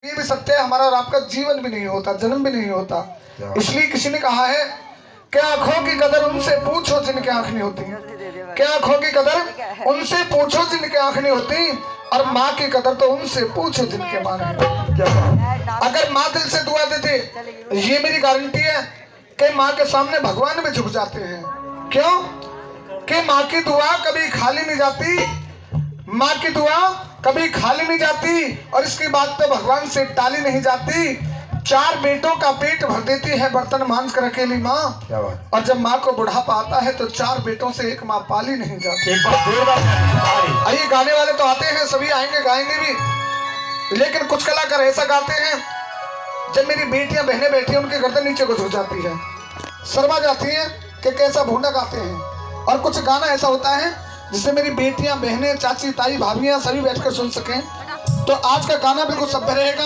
ये भी सत्य है, हमारा और आपका जीवन भी नहीं होता, जन्म भी नहीं होता। इसलिए किसी ने कहा है कि आंखों की कदर उनसे पूछो जिनकी आंख नहीं होती। क्या आंखों की कदर उनसे पूछो जिनकी आंख नहीं होती, और माँ की कदर तो उनसे पूछो जिनके माँ नहीं। क्या अगर माँ दिल से दुआ देते, ये मेरी गारंटी है कि माँ के सामने भगवान भी झुक जाते हैं। क्यों? कि माँ की दुआ कभी खाली नहीं जाती, माँ की दुआ कभी खाली नहीं जाती, और इसकी बात तो भगवान से टाली नहीं जाती। 4 बेटों का पेट भर देती है बर्तन मांझ कर अकेली माँ, और जब माँ को बुढ़ापा आता है तो 4 बेटों से एक माँ पाली नहीं जाती। आइए, गाने वाले तो आते हैं, सभी आएंगे, गाएंगे भी, लेकिन कुछ कलाकार ऐसा गाते हैं जब मेरी बेटियां बहनें बैठी हैं उनकी गर्दन नीचे को झुक जाती है, शर्मा जाती हैं कि कैसा भूंडा गाते हैं। और कुछ गाना ऐसा होता है जिसे मेरी बेटियां बहनें चाची ताई भाभियां सभी बैठकर सुन सकें। तो आज का गाना बिल्कुल सभ्य रहेगा,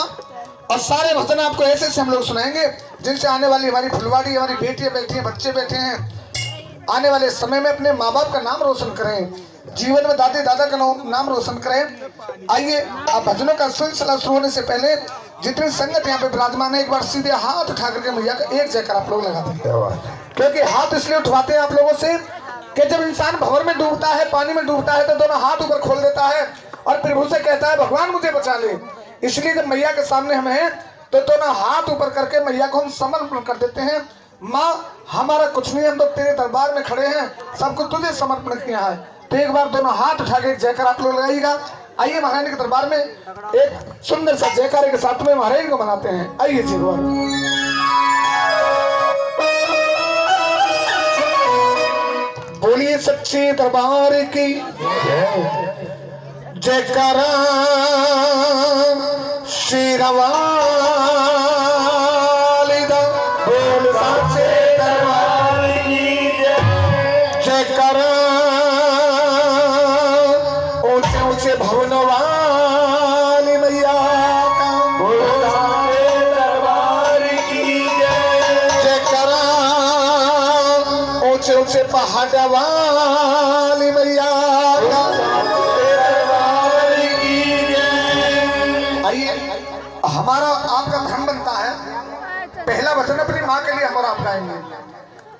और सारे भजन आपको ऐसे से हम लोग सुनाएंगे जिनसे आने वाली हमारी फुलवाड़ी, हमारी बेटियां बैठी हैं, बच्चे बैठे हैं, आने वाले समय में अपने माँ बाप का नाम रोशन करें, जीवन में दादी दादा का नाम रोशन करें। आइए, आप भजनों का सिलसिला शुरू होने से पहले जितनी संगत यहाँ पे विराजमान है, एक बार सीधे हाथ उठा करके मैया का एक जयकार आप लोग लगा दें। क्योंकि हाथ इसलिए उठवाते हैं आप लोगों से कि जब इंसान भंवर में डूबता है, पानी में डूबता है, तो दोनों हाथ ऊपर खोल देता है और प्रभु से कहता है भगवान मुझे बचा ले। इसलिए जब मैया के सामने हम हैं तो दोनों हाथ ऊपर करके मैया को हम समर्पण कर देते हैं। माँ, हमारा कुछ नहीं, हम तो तेरे दरबार में खड़े हैं, सब कुछ तुझे समर्पण किया है। तो एक बार दोनों हाथ उठा के जयकार आप लोग लगाइएगा। आइए, महारानी के दरबार में एक सुंदर सा जयकारे के साथ में महारानी को मनाते हैं। आइए जी, बोलिए सच्चे दरबार की जयकारा, शेरवाली दा बोल सच्चे दरबार की जयकारा, ऊंचे ऊंचे भवन वाली मैया का बोल सच्चे दरबार की जयकारा, ऊंचे ऊंचे पहाड़ वाली मैया का। हमारा आपका धर्म बनता है, पहला वचन अपनी माँ के लिए हम और आप गाएंगे,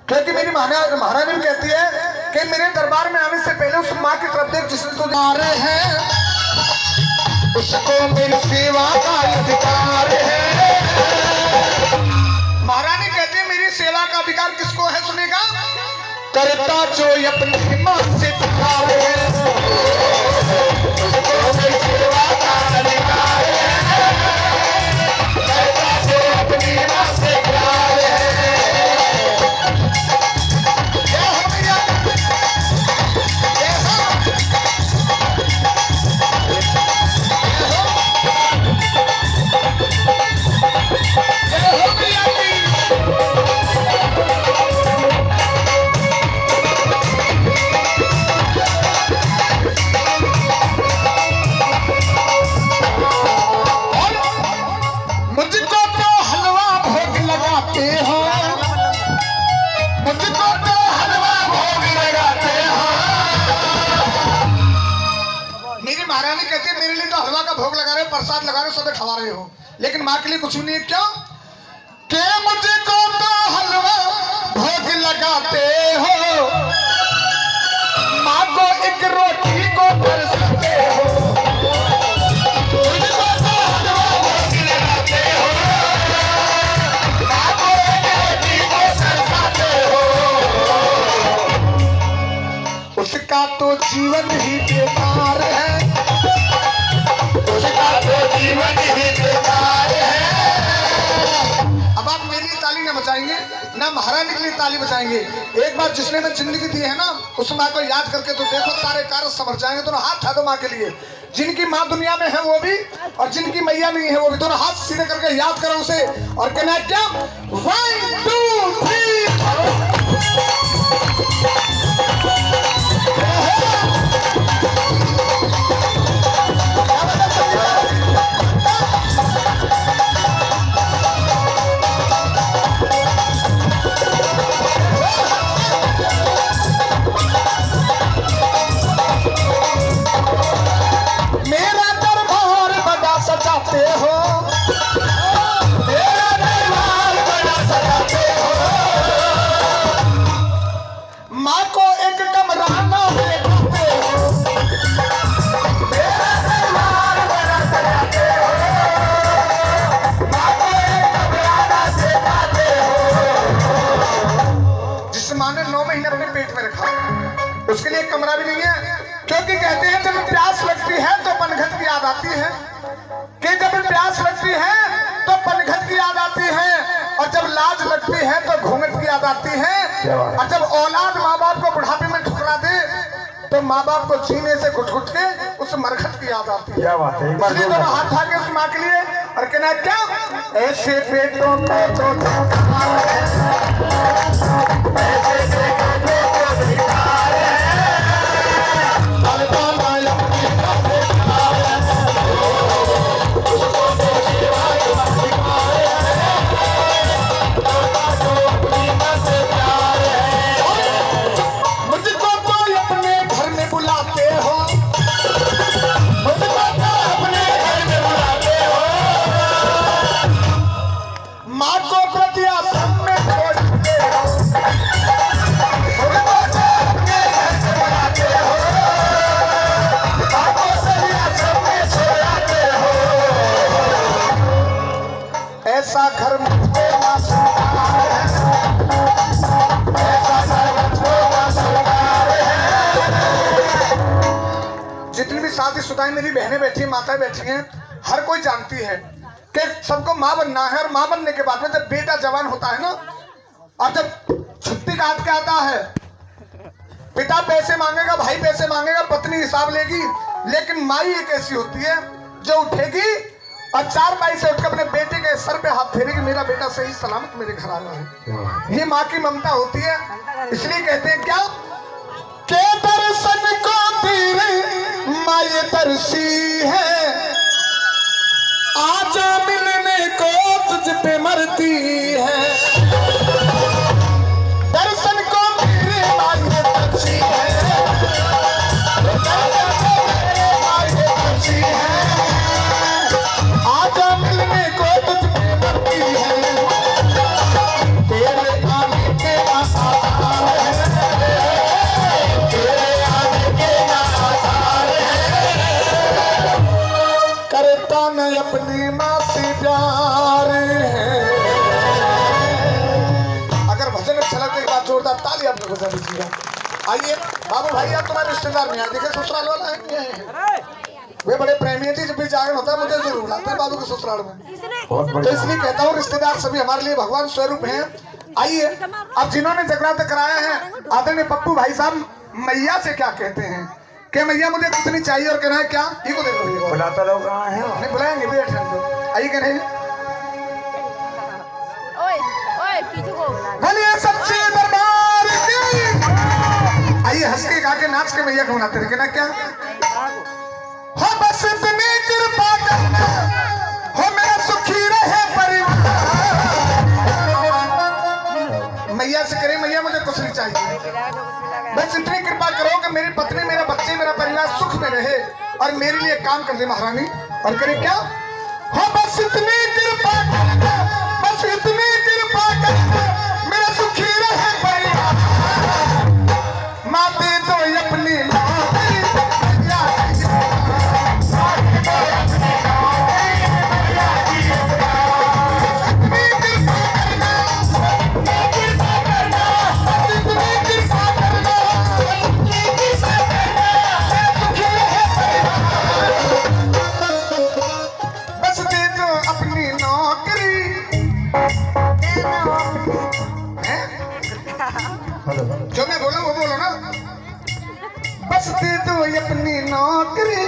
क्योंकि मेरी महारानी भी कहती है कि मेरे दरबार में आने से पहले उस माँ की तरफ देख जिसने तुझे आ रहे हैं, उसको मेरी सेवा का अधिकार है। महारानी कहती है मेरी सेवा का अधिकार किसको है? सुनेगा, करता जो अपनी माँ से पुकार है, उसको मेरी सेवा का अधिकार है। भोग लगा रहे हो, प्रसाद लगा रहे हो, सब खवा रहे हो, लेकिन माँ के लिए कुछ भी नहीं है। क्यों? के मुझको तो हलवा भोग लगाते हो, माँ को एक रोटी को बरसाते हो, मुझको तो हलवा भोग लगाते हो, माँ को एक रोटी को बरसाते हो, उसका तो जीवन ही बेकार है, जीवन ही बेकार है। अब आप मेरे लिए ताली ना बचाएंगे ना महारानी के लिए ताली बचाएंगे। एक बार जिसने में जिंदगी दी है ना, उस माँ को याद करके तो देखो सारे कार्य समझ जाएंगे। दोनों हाथ उठा दो माँ के लिए, जिनकी माँ दुनिया में है वो भी, और जिनकी मैया नहीं है वो भी। दोनों हाथ सीधे करके याद करो उसे, और कहना क्या, 1 2 3। मेरा दरबार बड़ा सजाते हो, उसके लिए कमरा भी नहीं है, क्योंकि कहते हैं जब प्यास लगती है तो पनघट की याद आती है, कि जब प्यास लगती है तो पनघट की याद आती है, और जब लाज लगती है तो घूंघट की याद आती है, और जब औलाद माँ बाप को बुढ़ापे में ठुकरा दे तो माँ बाप को जीने से घुट घुट के उस मरघट की याद आती है। क्या बात है, इसलिए तो हाथ उठा के उस माँ के लिए और कहना क्या, ऐसे पेटों को ऐसा घर जितनी भी शादीशुदा मेरी बहनें बैठी हैं, माताएं बैठी हैं, हर कोई जानती है कि सबको माँ बनना है, और माँ बनने के बाद में जब बेटा जवान होता है ना, और जब छुट्टी काट के आता है, पिता पैसे मांगेगा, भाई पैसे मांगेगा, पत्नी हिसाब लेगी, लेकिन माई एक ऐसी होती है जो उठेगी और चारपाई से उठकर अपने बेटे के सर पे हाथ फेरेगी, मेरा बेटा सही सलामत मेरे घर आना है। ये माँ की ममता होती है। इसलिए कहते हैं क्या, के दर्शन को तेरे माये तरसी है, आजा मिलने को तुझ पे मरती है, दर्शन को मेरे माये तरसी है, दर्शन को मेरे माये तरसी है, आजा मिलने को तुझ पे मरती है, तेरे आने के आसार है, तेरे आने के आसार है, करता न अपनी माँ से प्यार है। अगर भजन अच्छा लगता है एक बात जोरदार ताली आप लोग बजा दीजिएगा। आइए बाबू भाई, आप तुम्हारे रिश्तेदार नहीं आए, देखे ससुराल वाला है नहीं है, वे बड़े प्रेमी हैं जी, जब भी जागरण होता है मुझे जरूर लाते हैं बाबू के ससुराल में, तो इसलिए कहता हूँ रिश्तेदार सभी हमारे लिए भगवान स्वरूप हैं। आइए अब जिन्होंने जगराता कराया है आदरणीय पप्पू भाई साहब, मैया से क्या कहते हैं कि मैया मुझे कुछ नहीं चाहिए, और कहना है क्या, ये को देखो बुलाता लोग कहाँ है, नहीं बुलाएंगे भी, आइए कह रहे हैं सच्चे दरबार की, आइए हंस के गा के नाच के मैया को मनाते रहे, कहना क्या, हो बस इतनी कृपा करना, हो मेरा सुखी रहे परिवार, मैया से करे मैया मुझे कुछ नहीं चाहिए, बस इतनी कृपा करो कि मेरी पत्नी, मेरा बच्चे, मेरा परिवार सुख में रहे, और मेरे लिए काम कर दे महारानी, और करे क्या, हो बस इतनी कृपा करना, बस इतनी कृपा करना, मेरा सुखी रहे परिवार, माते तो अपनी जो मैं बोला वो बोलो ना, बस दे दो अपनी नौकरी,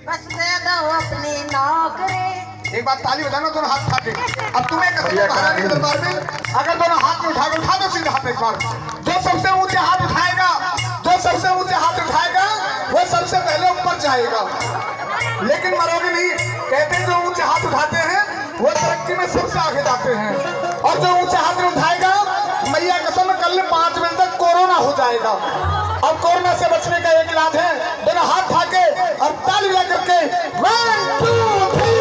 बस दे दो अपनी नौकरी। एक बार ताली बजाना दोनों हाथ उठा के। अब तुम्हें कसम महारानी के दरबार में अगर दोनों हाथ में उठा दो सीधे हाथ एक बार, जो सबसे ऊंचे हाथ उठाएगा, जो सबसे ऊंचे हाथ उठाएगा वो सबसे पहले ऊपर जाएगा, लेकिन मरोगे नहीं। कहते हैं जो ऊंचे हाथ उठाते हैं वो तरक्की में सबसे आगे जाते हैं, और जो ऊंचे हाथ में उठाएगा मैया कसम कल 5 मिनट तक कोरोना हो जाएगा। अब कोरोना से बचने का एक इलाज है, दोनों हाथ उठा के और ताली बजा करके 1 2 3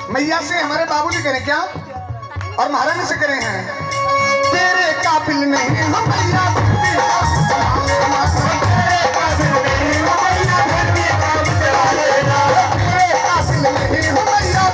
मैया से हमारे बाबूजी कह रहे क्या और महारानी से करे हैं तेरे काबिल नहीं हम मैया तेरे काबिल नहीं हम मैया तेरे काबिल नहीं हम मैया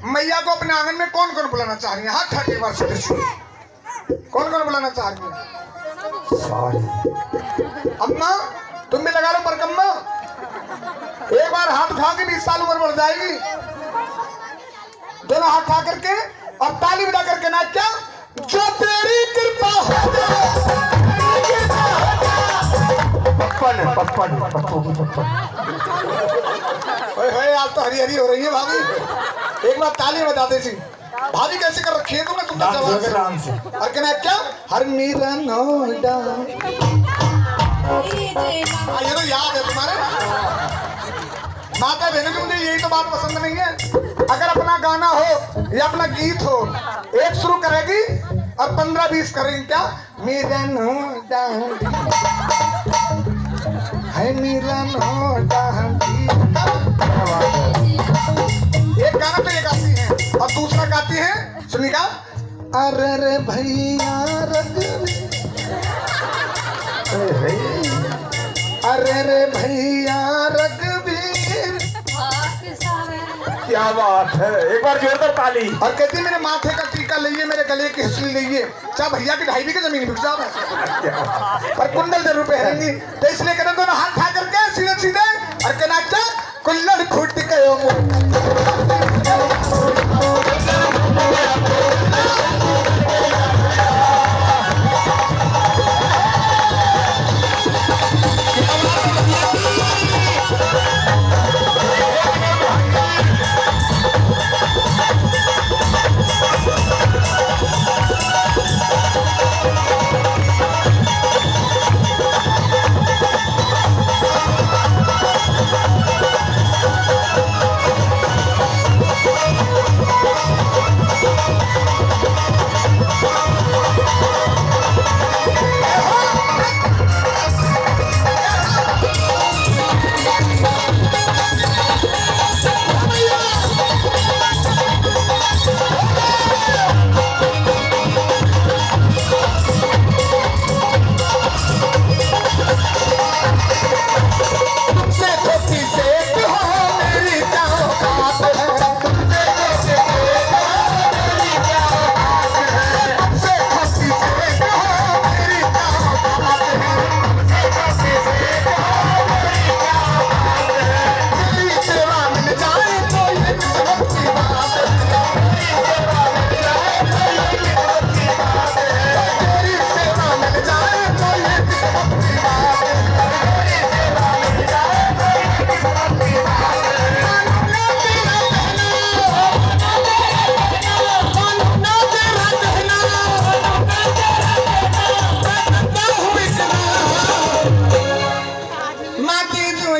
मैया को अपने आंगन में कौन कौन बुलाना चाह रही है? हाथ ठाके बार से कौन कौन बुलाना चाह रही है? अम्मा तुम भी लगा लो परकम्मा, एक बार हाथ उठा के 20 साल उम्र बढ़ जाएगी। दोनों हाथ उठा करके और ताली बजा करके ना क्या जो तेरी कृपा हो पप्पन आज तो हरी हरी हो रही है भाभी। एक बार ताली बजाते थी भाभी कैसे कर रखी है तुमने? तुम जवान से और कहना क्या हर मीरा नोडा ये तो याद है तुम्हारे माता बहनों की। मुझे यही तो बात पसंद नहीं है, अगर अपना गाना हो या अपना गीत हो एक शुरू करेगी और 15-20 करेंगे क्या मीरा नोडा है मीरा नोडा। एक गाना तो ये गाती है और दूसरा गाती है सुनिएगा अरे रे भैया अरे रे भैया रघुवीर। क्या बात है, एक बार जोरदार ताली। और कहती मेरे माथे का टीका लइए, मेरे गले की हंसली लइए, चाहे भैया की 2.5 बीघे जमीन बिक जाओ पर कुंडल जरूर पहनेंगी। तो इसलिए कहते दोनों हाथ खा करके सीधे सीधे और कहना क्या कुल्लड़ फूट गयो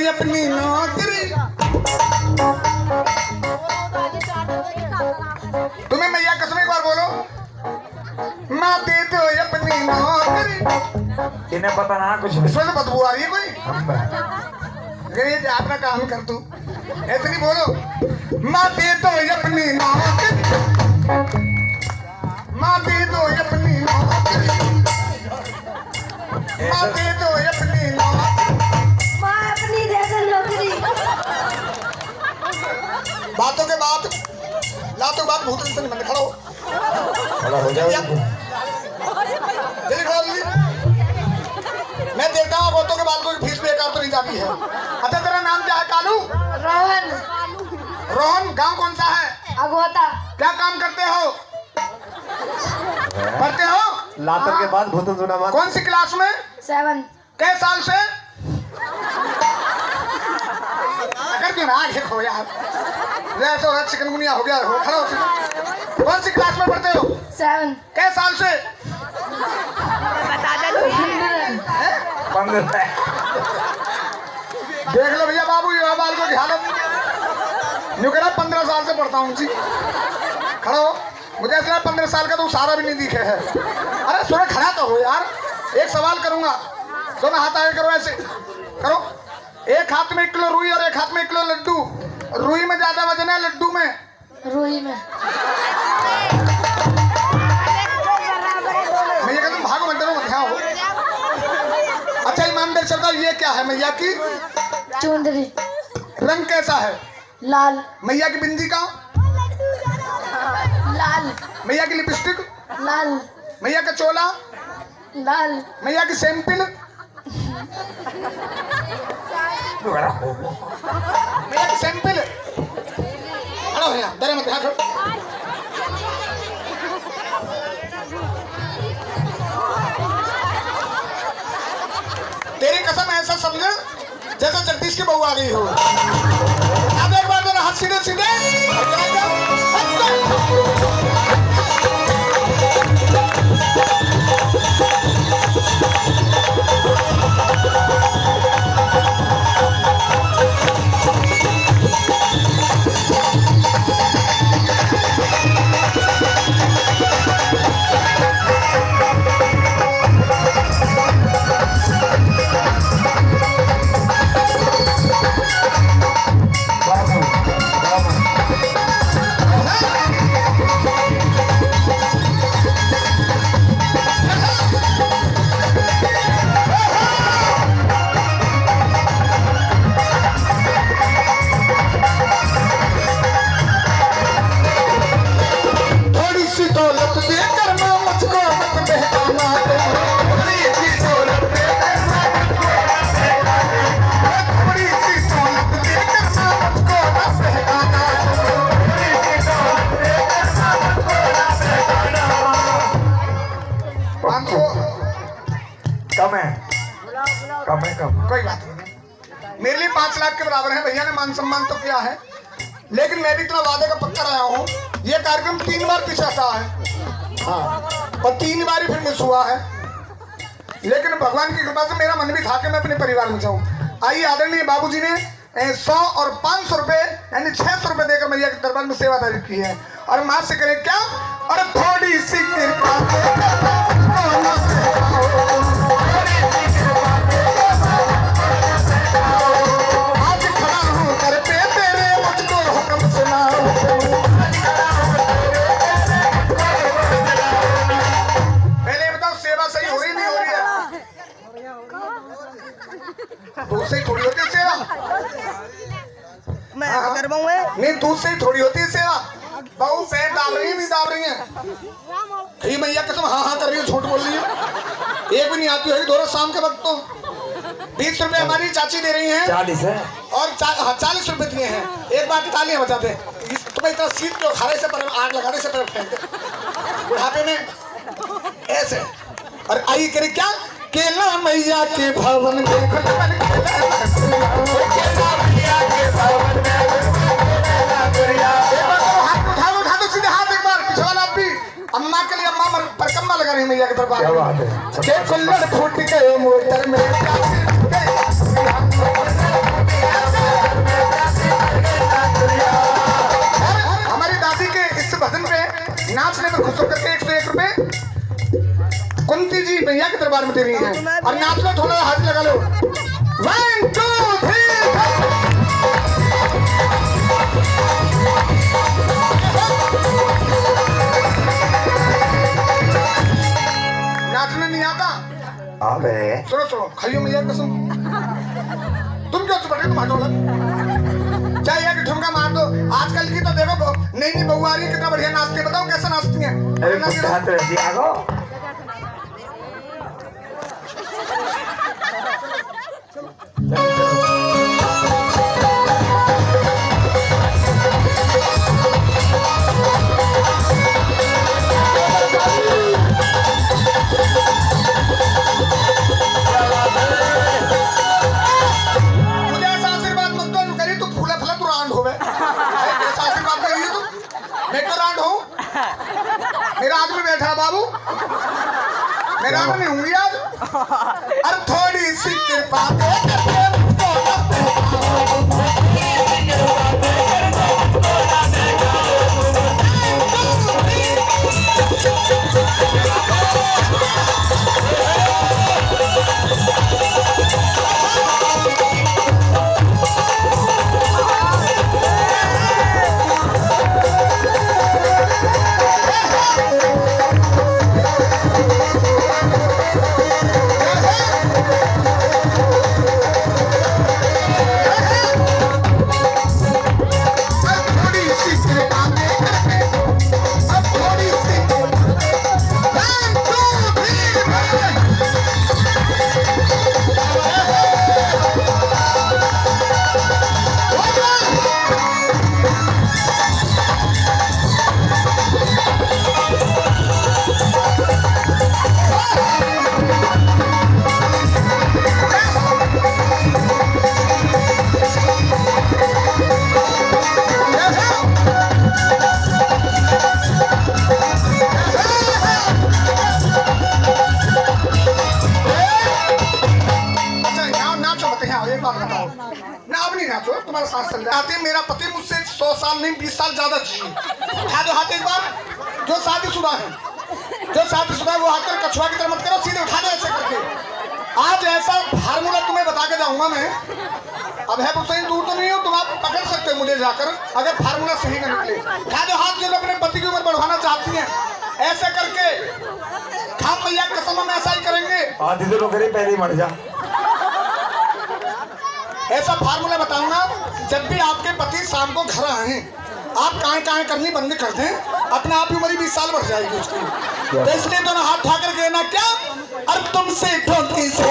अपनी नौकरी। तुम्हें मैया कसम एक बार बोलो माँ दे दो अपनी नौकरी। इन्हें पता ना कुछ इसमें तो बदबू आ रही है कोई। ये अपना काम कर तू ऐसे नहीं बोलो माँ दे दो अपनी नौकरी, माँ दे दो अपनी नौकरी, माँ दे दो अपनी नौकरी, माँ अपनी दे दो नौकरी। बातों के बाद लातों के बाद भूत से बंद खड़ा हो जाओ। मैं देखता हूँ बहुतों के बाल को फीस बेकार तो नहीं जाती है। अच्छा तेरा नाम क्या है कालू? रोहन। रोहन। गांव कौन सा है? अगोता। क्या काम करते हो? पढ़ते हो? लातों के बाद भूतन सुना मत। कौन सी क्लास में? 7। कै साल से? अगर क्यों ना आगे खो यार। जैसे हो चिकनगुनिया हो गया हो। खड़ो कौन सी क्लास में पढ़ते हो? 7 कै साल से? 15 देख लो भैया बाबू ये बालकों की हालत न्यू कह रहा 15 साल से पढ़ता हूँ जी। खड़ो मुझे ऐसा 15 साल का तो सारा भी नहीं दिखे है। अरे थोड़ा खड़ा तो हो यार। एक सवाल करूंगा दोनों हाथ आगे करो ऐसे करो। एक हाथ में 1 किलो रुई और एक हाथ में 1 किलो लड्डू। रुई में ज्यादा वजन है लड्डू में? रूही में। मैं ये कहता हूँ भागो मंडलों मत खाओ। अच्छा ईमानदार सरकार ये क्या है मैया की? चुंदरी रंग कैसा है? लाल मैया की बिंदी का? लाल मैया की लिपस्टिक? लाल मैया का चोला? लाल मैया की सैंपल? मैया की सैंपल? अरे भैया डरे मत हाथ। तेरी कसम ऐसा समझ जैसे जगदीश की बहू आ गई हो। अब एक बार जरा हाथ सीधे सीधे कम कोई बात नहीं। मेरे लिए 5 लाख के बराबर है। भैया ने मान सम्मान तो किया है लेकिन मैं भी इतना वादे का पक्का रहा हूँ। ये कार्यक्रम 3 बार पीछे हटा है। हाँ और 3 बार ही फिर मिस हुआ है। लेकिन भगवान की कृपा से मेरा मन भी था कि मैं अपने परिवार में जाऊँ। आइए आदरणीय बाबूजी ने 100 और 500 रुपए यानी 600 रुपए देकर मैया के दरबार में सेवादारी की है। और माँ से करें क्या? और थोड़ी सी कृपा आज खड़ा हूँ घर पे तेरे मुझको हुक्म सुनाओ। पहले बताओ सेवा सही हो रही नहीं हो रही है? दूध से ही थोड़ी होती है सेवा। नहीं दूध से ही थोड़ी होती है सेवा। बहू पैर डाल रही है नहीं डाल रही है? ये मैया कसम हाँ हाँ कर रही है झूठ बोल रही है। एक भी नहीं आती होगी दोनों शाम के वक्त तो 20 रुपए हमारी चाची दे रही हैं 40 है और 40 रुपए दिए हैं। एक बार तालियां बजाते तुम्हें इतना सीट क्यों खाने से पर आग लगाने से पर फेंकते बुढ़ापे में ऐसे। और आई करे क्या? केला मैया के भवन में उठा दो सीधे हाथ। एक बार पिछवाला आप भी अम्मा के लिए अम्मा परकम्मा लगा रही मैया के दरबार क्या बात में। है के कुल्लड़ फूट गए मोटर में। हमारी दादी के इस भजन पे नाचने में खुश होकर के 101 रुपए कुंती जी मैया के दरबार में दे रही है। और नाच लो थोड़ा हाथ लगा लो। 1 2 3 नाचने नहीं आता? अबे सुनो सुनो खाइयो मैया कसम। तुम क्यों चुप रहे? तुम हटो लग चाहिए कि ठुमका मार दो। आजकल की तो देखो नई नई बहू आ रही है कितना बढ़िया नाचती है। बताओ कैसा नाचती है? अरे कुछ हाथ रहती आगो काम नहीं हुई आज। अरे थोड़ी सी कृपा दे तुम्हारा साथ चल रहा है। मेरा पति मुझसे 100 साल नहीं 20 साल ज्यादा जिए। उठा दो हाथ एक बार। जो शादीशुदा है, जो शादीशुदा है वो आकर कछुआ की तरह मत करो, सीधे उठा दो ऐसे करके। आज ऐसा फार्मूला तुम्हें बता के जाऊंगा मैं। अब है तो सही दूर तो नहीं हो, तुम आप पकड़ सकते हो मुझे जाकर अगर फार्मूला सही न निकले। उठा दो हाथ जो अपने पति की उम्र बढ़वाना चाहती हैं, ऐसे करके खाम मैया कसम हम ऐसा ही करेंगे। आधी तो नौकरी पहले ही मर जा। ऐसा फार्मूला बताऊंगा, जब भी आपके पति शाम को घर आए आप कहाँ करनी बंद कर दें, अपने आप ही उम्र 20 साल बढ़ जाएगी उसकी। तो इसलिए दोनों हाथ उठा कर कहना क्या, और तुमसे ठोकी से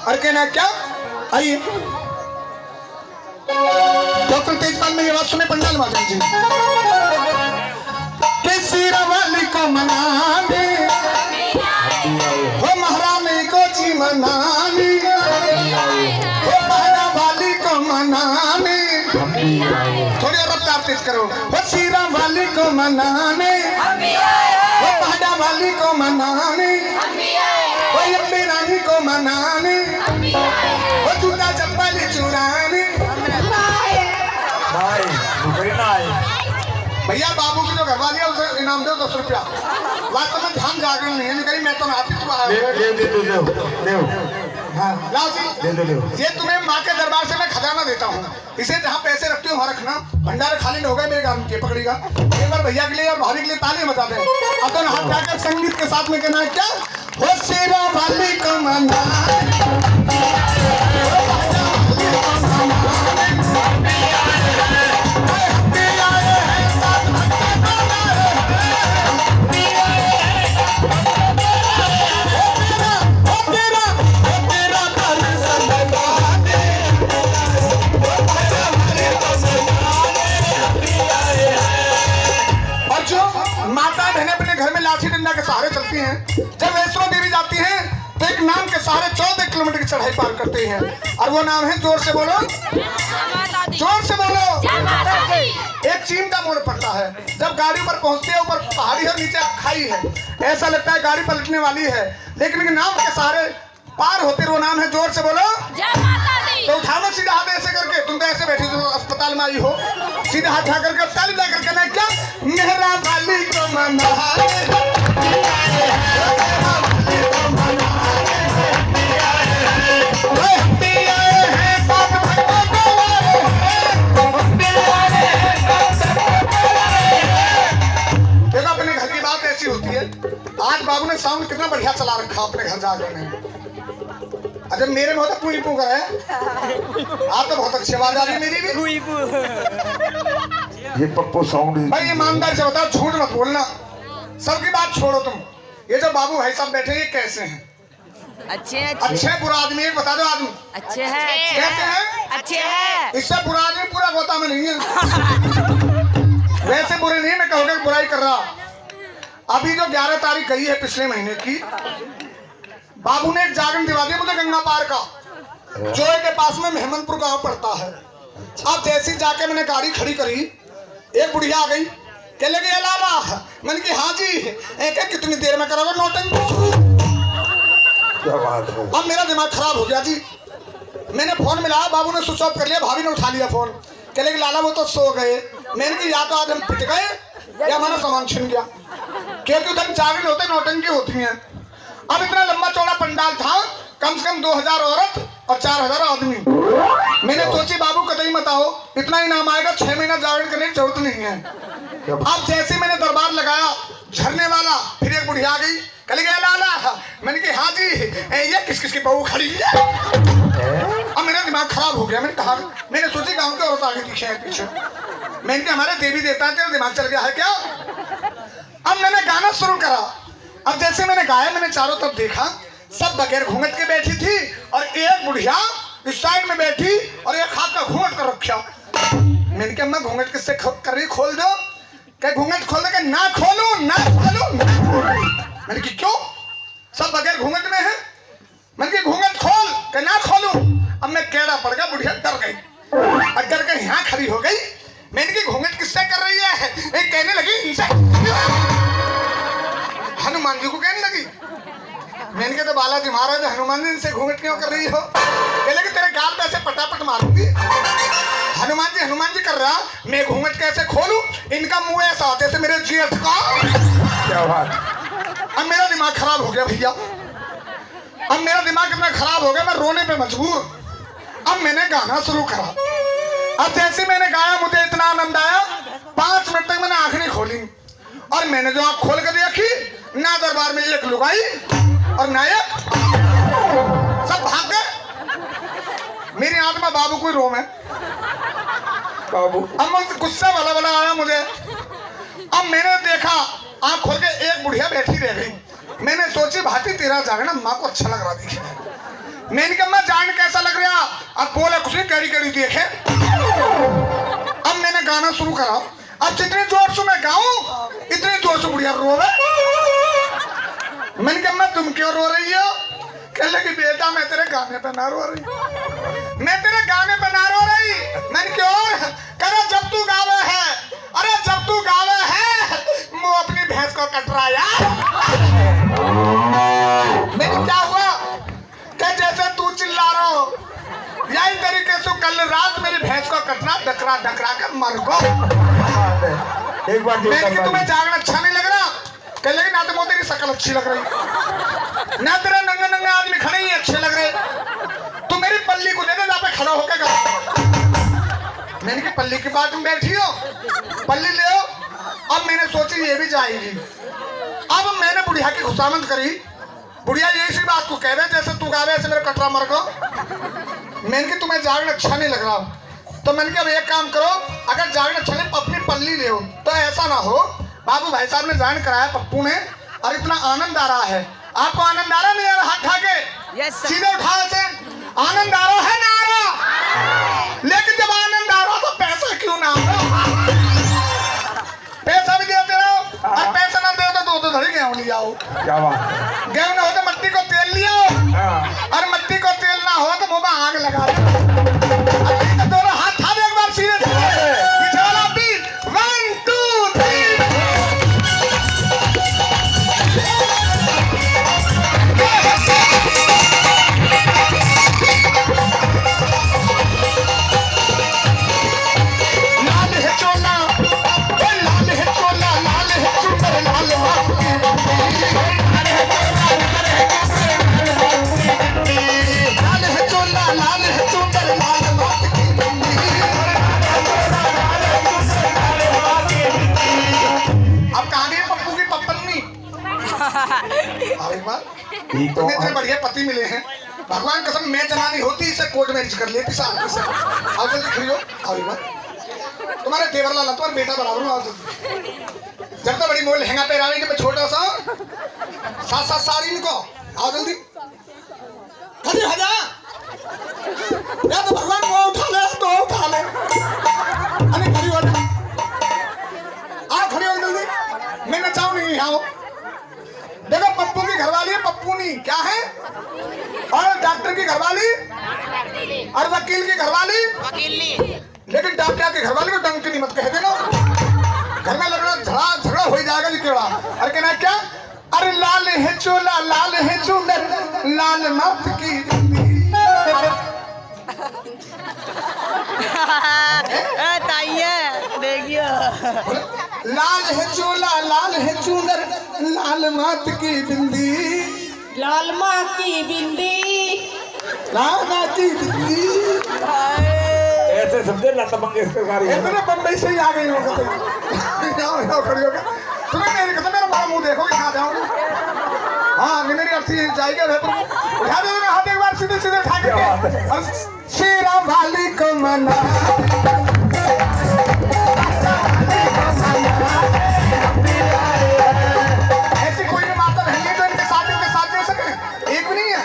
और कहना क्या, आइए डॉक्टर तेजपाल मेरी आवाज सुने, पंडाल माता जी किसी वाली को मनाने हो, महारानी को जी मनाने हो, बहना वाली को मनाने, थोड़ी और रफ्तार तेज करो, हो सीरा वाली को मनाने हो, बहना वाली को मनाने, अपनी रानी को मनाने, वो जूता चप्पल चुराने। भैया बाबू की जो घरवाली है उसे इनाम दो 10 रुपया। वास्तव में ध्यान जागरण नहीं है, निकली मैं तो आती तुम लाओ जी, ये तुम्हें माँ के दरबार से मैं खजाना देता हूँ, इसे जहाँ पैसे रखती हूँ वहाँ रखना। भंडारे खाली न हो गए मेरे गांव के, पकड़ेगा एक बार भैया के लिए और भाभी के लिए ताली बजा दे। अब तो हाथ जाकर संगीत के साथ में कहना है क्या, हो सेवा वाली को मना, माता बहने अपने घर में लाठी डंडा के सहारे चलती हैं। जब वैष्णो देवी जाती हैं तो एक नाम के सहारे 14 किलोमीटर की चढ़ाई पार करते हैं, और वो नाम है, जोर से बोलो, जोर से बोलो, एक चीन का मोड़ पड़ता है। जब गाड़ी पर पहुंचते हैं, ऊपर पहाड़ी है, नीचे खाई है, ऐसा लगता है गाड़ी पलटने वाली है, लेकिन नाम के सहारे पार होते वो नाम है, जोर से बोलो। तो उठाना सीधा हाथ ऐसे करके, तुम तो ऐसे बैठी जो अस्पताल में आई हो, सीधा हाथ उठा करके ताली बजा कर कहना क्या, मेरा वाली को मना, देखो अपने घर की बात ऐसी होती है। आज बाबू ने साउंड कितना बढ़िया चला रखा अपने घर जाकर में, अच्छा मेरे में होता पुई पू का है। आप तो बहुत अच्छी आवाज आ रही है मेरी भी। ये पप्पू साउंड। भाई ईमानदार से बताओ, झूठ मत बोलना। सबकी बात छोड़ो तुम। ये जो बाबू भाई साहब बैठे ये कैसे हैं? अच्छे बुरा आदमी एक बता दो आदमी। अच्छे हैं। कैसे हैं? अच्छे हैं। इससे बुरा आदमी पूरा गोता में नहीं है। वैसे बुरे नहीं, मैं कहूँगा बुराई कर रहा। अभी जो 11 तारीख गई है पिछले महीने की, बाबू ने एक जागरण दिवा दिया मुझे गंगा पार का, जोए के पास में मेहमनपुर गांव पड़ता है। अब जैसी जाके मैंने गाड़ी खड़ी करी, एक बुढ़िया आ गई, कह लगी लाला। मैंने की हाँ जी। एक कितनी देर में करोगे नोटिंग? क्या बात है। अब मेरा दिमाग खराब हो गया जी। मैंने फोन मिलाया, बाबू ने स्विच ऑफ कर लिया, भाभी ने उठा लिया फोन। कह लगी लाला वो तो सो गए। मैंने की या तो आज हम पिट गए या हमारा सामान छिन गया, क्योंकि उधर जागरण होते नौटंकी होती हैं। अब इतना लंबा चौड़ा पंडाल था, कम से कम 2000 औरत और 4000 आदमी। मैंने सोची बाबू कतई मत आओ, इतना इनाम आएगा, 6 महीना जागरण करने की जरूरत नहीं है। अब जैसे मैंने दरबार लगाया झरने वाला, फिर एक बुढ़िया आ गई, कल गया लाला। मैंने कहा हाँ जी। ये किस किस की बहू खड़ी है? अब मेरा दिमाग खराब हो गया। मैंने कहा, मैंने सोची गांव के औरत आगे पीछे है पीछे। मैंने कहा हमारे देवी देवता तेरा दिमाग चल गया है क्या? अब मैंने गाना शुरू करा। अब जैसे मैंने गाया, मैंने चारों तरफ देखा, सब बगैर घूंघट के बैठी थी और एक बुढ़िया इस साइड में बैठी और एक हाथ का घूंघट कर रखा। मैंने कहा मैं घूंघट किससे कर रही, खोल दो। क्या घूंघट खोल दे? ना खोलू ना खोलू। मैंने कि क्यों? सब बगैर घूंघट में है। मैंने कि घूंघट खोल, क्या ना खोलू? अब मैं केड़ा पड़ गया, बुढ़िया डर गई और डर के यहाँ खड़ी हो गई। मैंने की घूंघट किससे कर रही है? एक कहने लगी इनसे, हनुमान जी को कहने लगी। मैंने कहा तो बालाजी महाराज हनुमान जी इनसे घूंघट क्यों कर रही हो? कह लगी तेरे गाल पे ऐसे पटापट मारूंगी। हनुमान जी कर रहा, मैं घूंघट कैसे खोलूं? इनका मुंह ऐसा होते से मेरे जेठ का। क्या बात। अब मेरा दिमाग खराब हो गया भैया। अब मेरा दिमाग इतना खराब हो गया, मैं रोने पे मजबूर। अब मैंने गाना शुरू करा। अब जैसे मैंने गाया, मुझे इतना आनंद आया, 5 मिनट तक मैंने आंख नहीं खोली। और मैंने जो आंख खोल कर देखी, ना दरबार में एक लुगाई और नायक, सब भाग गए। मेरी आंख में बाबू कोई रोम है। बाबू अब गुस्सा भला भला आया मुझे। अब मैंने देखा, आंख खोल के एक बुढ़िया बैठी रह गई। मैंने सोची भाती तेरा जागरण अम्मा को अच्छा लग रहा दिखे। मैंने कहा मैं जान कैसा लग रहा? अब बोला कुछ नहीं, कड़ी कड़ी देखे। अब मैंने गाना शुरू करा। अब जितने जोर से मैं गाऊं, इतने जोर से बुढ़िया रोवे। मैंने कहा मैं तुम क्यों रो रही हो? कह लगी बेटा मैं तेरे गाने पे ना रो रही, मैं तेरे गाने पे ना रो रही। मैंने क्यों? करे जब तू गावे है, अरे जब तू गावे है वो अपनी भैंस को कट रहा यार। मैंने क्या हुआ? क्या जैसे तू चिल्ला रहा हो, यही तरीके से कल रात मेरी भैंस को कटना, डकरा डकरा कर मर गो। एक बार मैंने तुम्हें जागना अच्छा नहीं लग रहा? कह लगी ना तो तेरी शक्ल अच्छी लग रही, ना तेरा नंगा नंगा आदमी खड़े ही अच्छे लग रहे। तू मेरी पल्ली को दे दे, जहाँ पे खड़ा होकर गा। मैंने की पल्ली की बात में बैठी हो, पल्ली ले आओ। अब मैंने सोची ये भी जाएगी। अब मैंने बुढ़िया की खुशामद करी। बुढ़िया ये इसी बात को कह रहे जैसे तू गावे ऐसे मेरे कटरा मर को। मैंने की तुम्हें जागरण अच्छा नहीं लग रहा, तो मैंने कहा अब एक काम करो, अगर जागरण अच्छा नहीं अपनी पल्ली ले, तो ऐसा ना हो बाबू भाई साहब ने जान कराया पप्पू ने, और इतना आनंद आ रहा है। आपको आनंद आ रहा नहीं आ रहा? हाथ उठा के सीधे उठा से आनंद आ रहा है ना आ रहा? लेकिन जब आनंद आ रहा तो पैसा क्यों ना आ रहा? पैसा भी देते रहो, और पैसा ना दे तो दो धड़ी गेहूं ले आओ। क्या बात। गेहूं ना हो तो मट्टी को तेल लियो, और मट्टी को तेल ना हो तो मुंह में आग लगा दो। दोनों हाथ था एक बार सीधे पीछे वाला बीट 1 2 3। लाल है चोला, लाल है चोला, लाल है चुनर, लाल हाथ की बंदी। लाल है चोला, लाल है चुनर, लाल हाथ की बंदी। अब कहाँ गई पप्पू की पप्पन्नी? एक बार ये तो तुम्हें इतने बढ़िया पति मिले हैं, भगवान कसम मैं जनानी होती इसे कोर्ट मैरिज कर लेती साहब से। आओ जल्दी खड़ी हो, आओ एक बार। तुम्हारे देवर लाला तुम्हारा बेटा बराबर हूँ, आओ जल्दी। जब तो बड़ी मोल लहंगा पहरावे कि मैं छोटा सा साथ साथ साड़ी इनको, आओ जल्दी खड़ी हो जा। या तो भगवान को उठा ले तो उठा ले। अरे खड़ी हो जा, आओ खड़ी हो जल्दी। मैं नचाऊं नहीं, आओ। देखो पप्पू की घरवाली है, पप्पू नहीं क्या है, और डॉक्टर की घरवाली और वकील की घरवाली, लेकिन डॉक्टर की घरवाली को डंक नहीं मत कह देना, घर में लगना झगड़ा हो ही जाएगा जी केड़ा। अरे कहना क्या, अरे लाल है चोला लाल है चूनर लाल माथ की लाल है चोला लाल है चूनर लाल माथ की बिंदी, लाल माँ की बिंदी, लाल माथ की बिंदी। ऐसे समझे लता मंगेशकर इतने बम्बई से ही आ गई हो खड़ी हो गया। तुम्हें मेरी कसम मेरा बड़ा मुंह देखोगे कहाँ जाऊँ। हाँ मेरी अर्सी जाएगी, उठा दो हाथ एक बार सीधे सीधे उठा के, और शेरा वाली को मना ऐसी कोई भी माता बहन नहीं तो इनके साथ दे सके, एक भी नहीं है।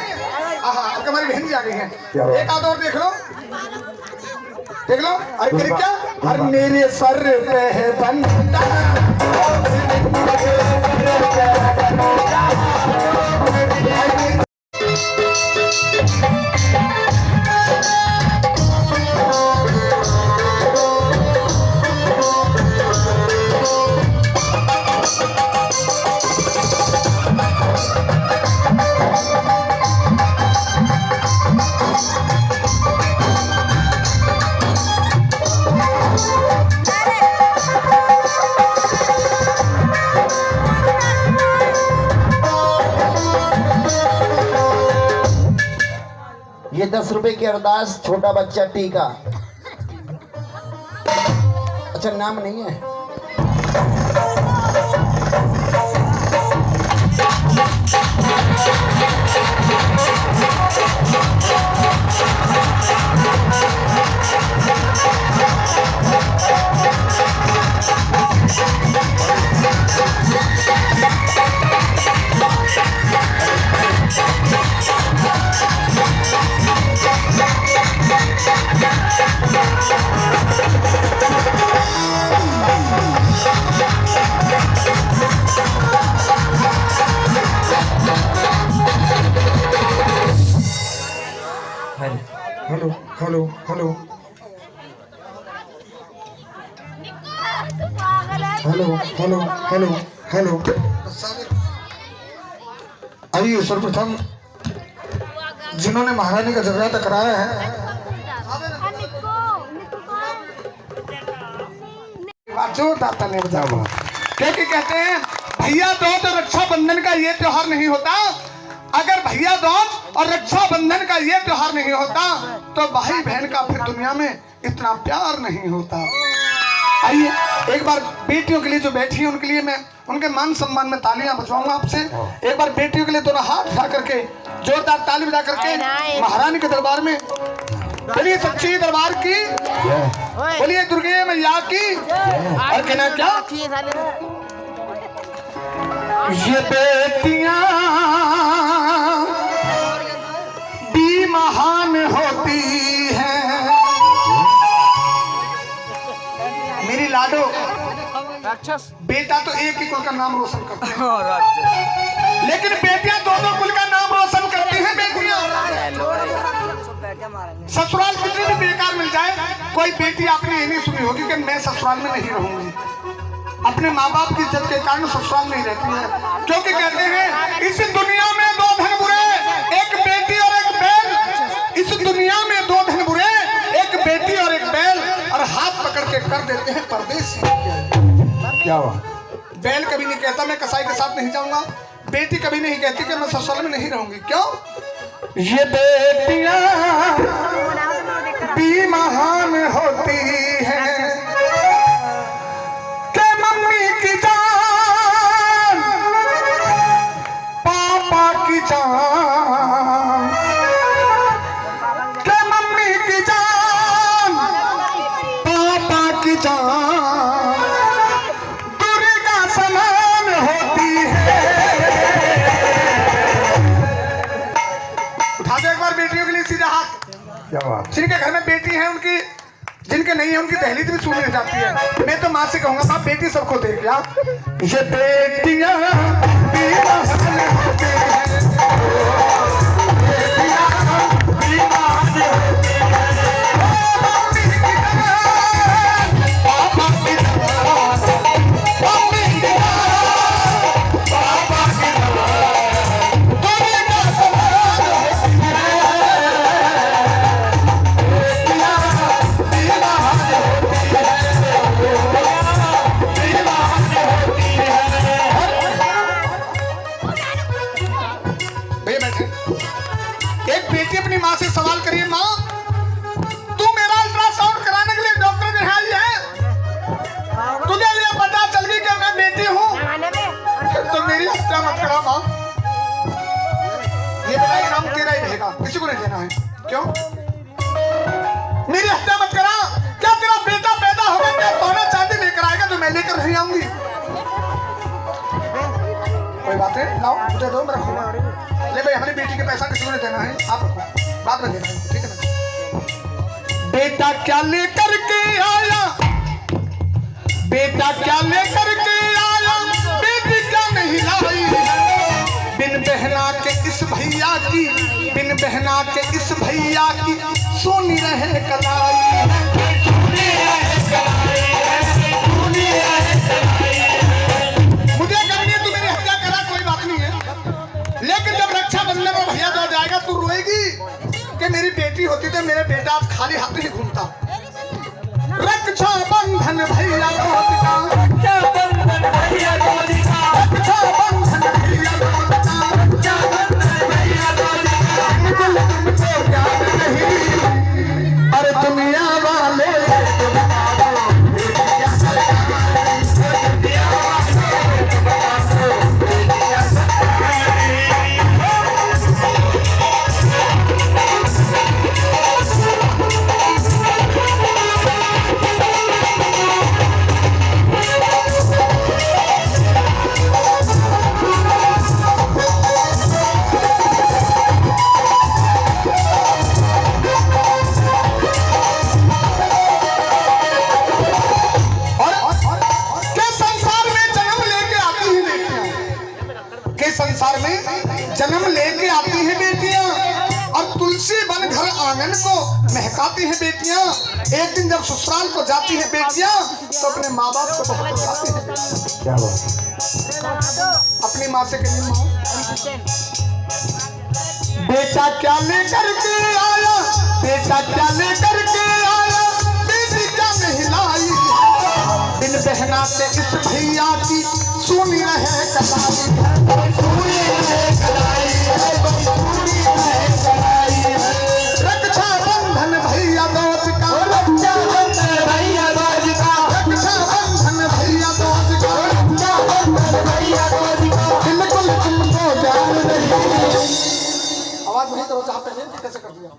हाँ अब हमारी बहन जी आ गई है, एक आध और देख लो देख लो। अरे तेरे क्या, अरे मेरे सर पे है बंदा ये 10 रुपए की अरदास, छोटा बच्चा टीका। अच्छा नाम नहीं है। Hello hello hello hello hello hello hello. आइए सर्वप्रथम जिन्होंने महारानी का जगराता कराया है, दाता ने बताया क्योंकि कहते हैं भैया दूज और रक्षाबंधन का ये त्योहार नहीं होता। अगर भैया दूज और रक्षाबंधन का ये त्योहार नहीं होता तो भाई बहन का फिर दुनिया में इतना प्यार नहीं होता। आइए एक बार बेटियों के लिए जो बैठी है उनके लिए मैं उनके मान सम्मान में तालियां बजवाऊंगा आपसे। एक बार बेटियों के लिए दोनों हाथ उठा करके जोरदार ताली बजा करके महारानी के दरबार में बोलिए सच्ची दरबार की, बोलिए दुर्गे मैया की। और कहना क्या, ये बेटियां भी महान होती हैं। मेरी लाडो बेटा तो एक ही कुल का नाम रोशन करते हैं, लेकिन बेटियां दो कुल का नाम रोशन करती हैं। बेटियां ससुराल कितनी भी बेकार मिल जाए, कोई बेटी आपने ये नहीं सुनी होगी कि मैं ससुराल में नहीं रहूंगी। अपने माँ बाप की इज्जत के कारण ससुराल नहीं रहती है, क्योंकि कहते हैं इस दुनिया में दो धन बुरे, एक बेटी और एक बैल। इस दुनिया में दो धन बुरे, एक बेटी और एक बैल, और हाथ पकड़ के कर देते हैं परदेसी। क्या हुआ? बैल कभी नहीं कहता मैं कसाई के साथ नहीं जाऊंगा, बेटी कभी नहीं कहती कि मैं ससुराल में नहीं रहूंगी। क्यों? ये बेटियां भी महान होती हैं कि मम्मी की जान पापा की जान जान दुर्गा समान होती है। उठा दो एक बार बेटियों के लिए सीधा हाथ। क्या बात। जिनके घर में बेटी है उनकी, जिनके नहीं है उनकी दहलीज भी सुनी जाती है। मैं तो माँ से कहूंगा माँ बेटी सबको देख या ये बेटियां अपनी माँ से सवाल करिए, माँ तू मेरा अल्ट्रासाउंड कराने के लिए डॉक्टर के यहाँ आई है, तुझे ये पता चल गई कि मैं बेटी हूँ तो मेरी हत्या मत करा माँ। ये बता नाम तेरा ही रहेगा, किसी को नहीं देना है। क्यों मेरी हत्या मत करा? क्या तेरा बेटा पैदा होगा क्या सोना चांदी लेकर आएगा जो मैं लेकर नहीं आऊंगी? कोई बात है, लाओ दे दो, मैं रखूंगा। ले भाई हमारी बेटी के पैसा किसी को नहीं देना है, आप रखो, बाद में देना है, ठीक है ना? बेटा क्या लेकर के आया, बेटा क्या लेकर के आया, बेटी क्या नहीं लाई। बिन बहना के इस भैया की, बिन बहना के इस भैया की सोनी रहे कलाई। मुझे करनी है, तू मेरी हत्या करा कोई बात नहीं है, लेकिन जब रक्षाबंधन में भैया दो जाएगा तू रोएगी कि मेरी बेटी होती तो मेरे बेटा आज खाली हाथ ही घूमता। रक्षाबंधन भैया रक्षाबंधन भैया रक्षाबंधन भैया तुमको याद नहीं, अरे दुनिया वाले संसार में जन्म लेके आती हैं बेटियां और तुलसी बन घर आंगन को महकाती हैं बेटियां। एक दिन जब ससुराल को जाती हैं बेटियां तो अपने माँ बाप को बहुत बुलाती हैं। क्या बात। अपनी माँ से कहिए, माँ बेटा क्या लेकर के आया, बेटा क्या लेकर के आया, बेटी क्या नहीं लाई। बिन बहना से इस भैया की सुनी रहे कलाई, सुनी रहे कलाई, रक्षाबंधन भैया दोस्त का, रक्षाबंधन भैया दोस्त का, रक्षाबंधन भैया दोस्त का, रक्षाबंधन भैया दोस्त का, बिल्कुल तुमको जान नहीं। आवाज वही करो जहाँ पे कैसे कर दिया।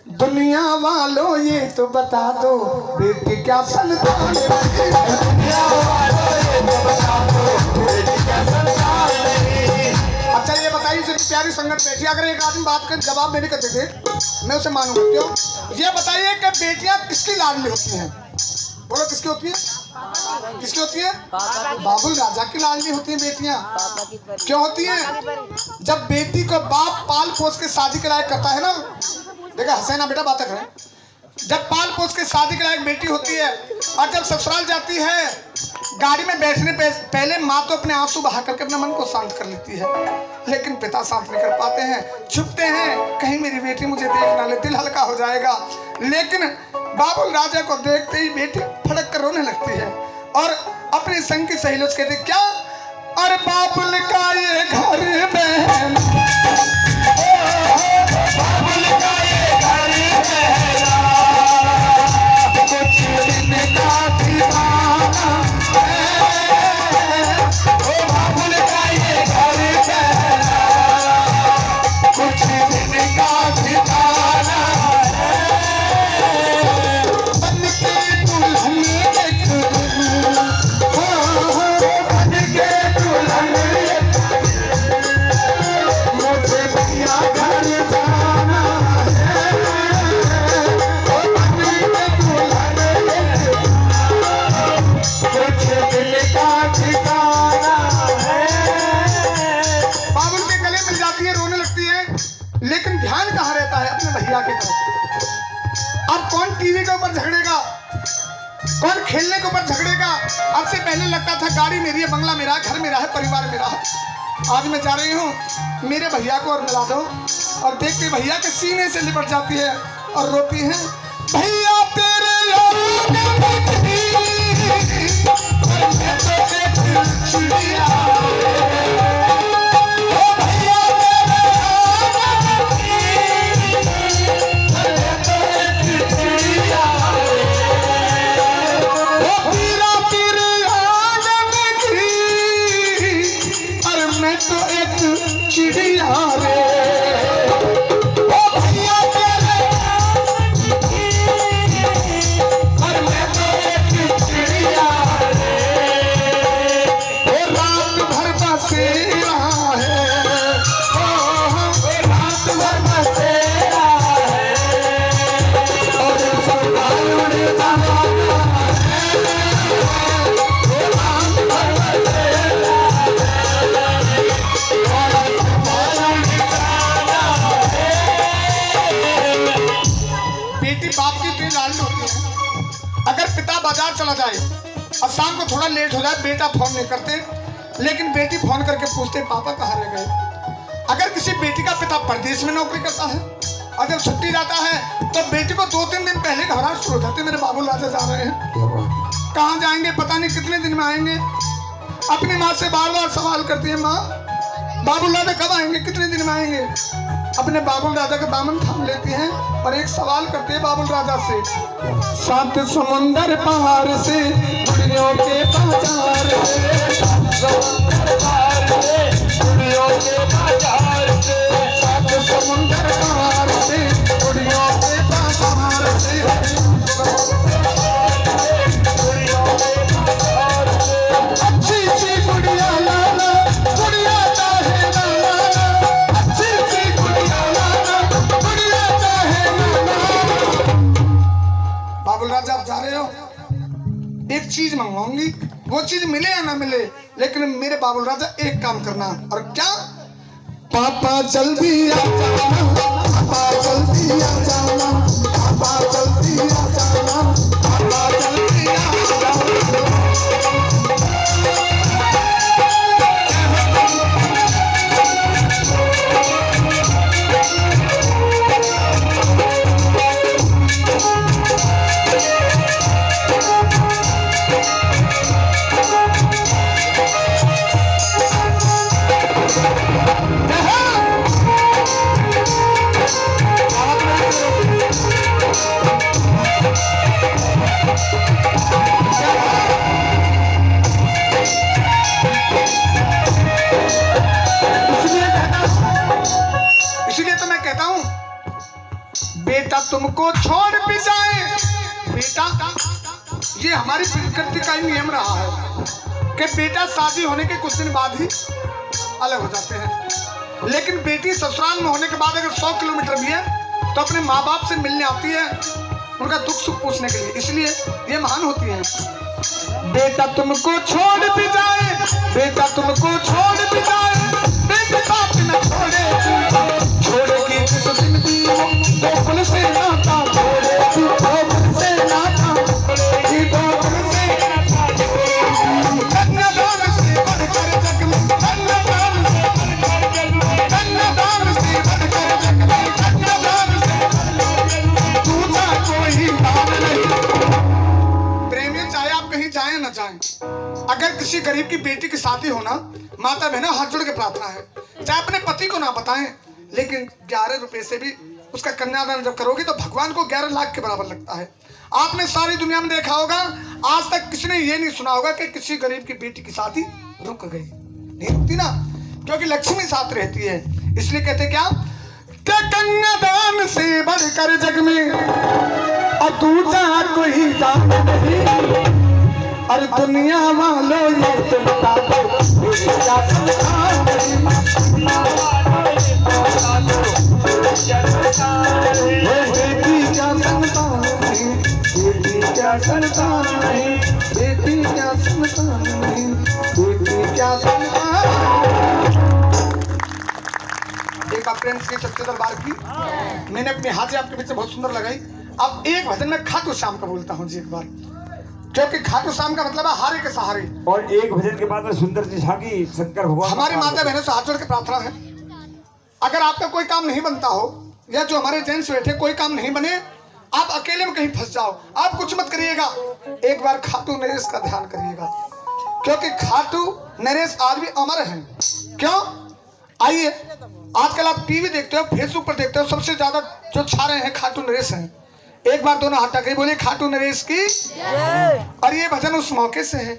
दुनिया वालों ये तो बता दो बेटी क्या संतान, दुनिया वालों ये तो बता दो बेटी क्या संतान नहीं। अच्छा ये बताइए जो प्यारी संगत बैठी, अगर एक आदमी बात कर जवाब मेरे कहते थे मैं उसे मानूंगा। क्यों? ये बताइए कि बेटियां किसकी लाडली होती हैं? बोलो किसकी होती है? किसकी होती है? बाबुल राजा की लाडली होती हैं बेटियां। क्यों होती हैं? जब बेटी को बाप पाल पोस के शादी के लायक करता है ना, देखा हसैना बेटा बातें करें, जब पाल पोस के शादी के लायक बेटी होती है और जब ससुराल जाती है गाड़ी में बैठने पहले माँ तो अपने आंसू बहा करके अपने मन को शांत कर लेती है, लेकिन पिता शांत नहीं कर पाते हैं, छुपते हैं, कहीं मेरी बेटी मुझे देख ना ले, दिल हल्का हो जाएगा। लेकिन बाबुल राजा को देखते ही बेटी फड़क कर रोने लगती है और अपनी संग की सहेलियों से कहती क्या, अरे बाबुल का ये घर बहन, बाबुल का ये घर बहना, कुछ दिन का दीवाना है, ओ बाबुल का ये घर बहना, कुछ दिन का दीवाना है, बन के दुल्हन कौन खेलने के ऊपर झगड़ेगा। अब से पहले लगता था गाड़ी मेरी है, बंगला मेरा है, घर मेरा है, परिवार मेरा है। आज मैं जा रही हूँ, मेरे भैया को और मिला दो। और देखते भैया के सीने से लिपट जाती है और रोती है, भैया तेरे यार चिड़िया रे, ओ भैया तेरे और मैं तो एक चिड़िया रे, ओ रात भर बसेरा है, ओ रात भर बसेरा है, और सवाल उड़ता है, ओ रात भर बसेरा बाप की इतनी लाडली होती है। अगर पिता बाजार चला जाए और शाम को थोड़ा लेट हो जाए, बेटा फोन नहीं करते, लेकिन बेटी फोन करके पूछते पापा कहाँ रह गए। अगर किसी बेटी का पिता परदेश में नौकरी करता है और जब छुट्टी जाता है तो बेटी को 2-3 दिन पहले घबराहट शुरू हो जाती है, मेरे बाबू राजा जा रहे हैं, कहाँ जाएंगे, पता नहीं कितने दिन में आएंगे। अपनी माँ से बार बार सवाल करती है, माँ बाबुल राजा कब आएंगे, कितने दिन में आएंगे। अपने बाबुल राजा का दामन थाम लेती हैं और एक सवाल करते हैं बाबुल राजा से, 7 समुंदर पार से गुड़ियों के बाजार से, 7 समुंदर पार से गुड़ियों के बाजार से, 7 समुंदर पार से गुड़ियों के बाजार से, अच्छी सी गुड़िया लाला, गुड़िया चाहे लाला, अच्छी सी गुड़िया लाला, गुड़िया चाहे लाला। बाबुल राजा आप जा रहे हो, एक चीज मंगवाऊंगी, वो चीज मिले या ना मिले, लेकिन मेरे बाबुल राजा एक काम करना। और क्या? पापा जल्दी आ जाना, पापा जल्दी आ जाना, पापा जल्दी आ जाना, पापा जल्दी आ जाना। इसलिए तो मैं कहता हूं, बेटा तुमको छोड़ भी जाए, बेटा ये हमारी प्रकृति का ही नियम रहा है कि बेटा शादी होने के कुछ दिन बाद ही अलग हो जाते हैं, लेकिन बेटी ससुराल में होने के बाद अगर 100 किलोमीटर भी है तो अपने माँ बाप से मिलने आती है, उनका दुख सुख पूछने के लिए, इसलिए ये महान होती है। बेटा तुमको छोड़ भी जाए, बेटा तुमको छोड़ भी जाए, बेटा बाप न छोड़े, छोड़ेगी जिस दिन भी दो पुल से नाता छोड़ेगी, दो पुल से नाता छोड़ेगी, दो पुल से नाता छोड़ेगी। कन्यादान से बढ़कर जग में, कन्यादान से बढ़कर जग में, कन्यादान से बढ़कर जग में, कन्यादान से बढ़कर जग में, दूसरा कोई दान नहीं। प्रेमी चाहे आप कहीं जाएं ना जाएं, अगर किसी गरीब की बेटी की शादी होना, माता बहना हाथ जोड़ के प्रार्थना है, चाहे अपने पति को ना बताएं, लेकिन 11 रुपए से भी उसका कन्यादान जब करोगे तो भगवान को 11 लाख के बराबर लगता है। आपने सारी दुनिया में देखा होगा, आज तक किसी ने ये नहीं सुना होगा कि किसी गरीब की बेटी की शादी रुक गई, नहीं रुकती ना, क्योंकि लक्ष्मी साथ रहती है। इसलिए कहते क्या, कि कन्यादान से बढ़कर जग में और दूसरा कोई दान नहीं। अरे दुनिया वालों ये तो बता दो, क्या संसार बेटी क्या संतान नहीं, बेटी क्या संतान नहीं, बेटी क्या संतान नहीं, बेटी क्या संतान। एक बार प्रेम से सच्चे दरबार की मैंने अपने हाथ से आपके पीछे बहुत सुंदर लगाई। अब एक भजन में खाटू श्याम का बोलता हूँ जी। एक बार क्योंकि खाटू श्याम का मतलब है हारे के सहारे। और एक भजन के बाद में सुंदर सी झांकी शंकर भगवान। हमारी माता बहनों से हाथ जोड़ के प्रार्थना है, अगर आपका कोई काम नहीं बनता हो या जो हमारे जेंट्स बैठे कोई काम नहीं बने, आप अकेले में कहीं फंस जाओ, आप कुछ मत करिएगा, एक बार खाटू नरेश का ध्यान करिएगा, क्योंकि खाटू नरेश आज भी अमर हैं। क्यों? आइए, आजकल आप टीवी देखते हो, फेसबुक पर देखते हो, सबसे ज्यादा जो छा रहे हैं खाटू नरेश हैं। एक बार दोनों हाथ के बोले खाटू नरेश की। और ये भजन उस मौके से है,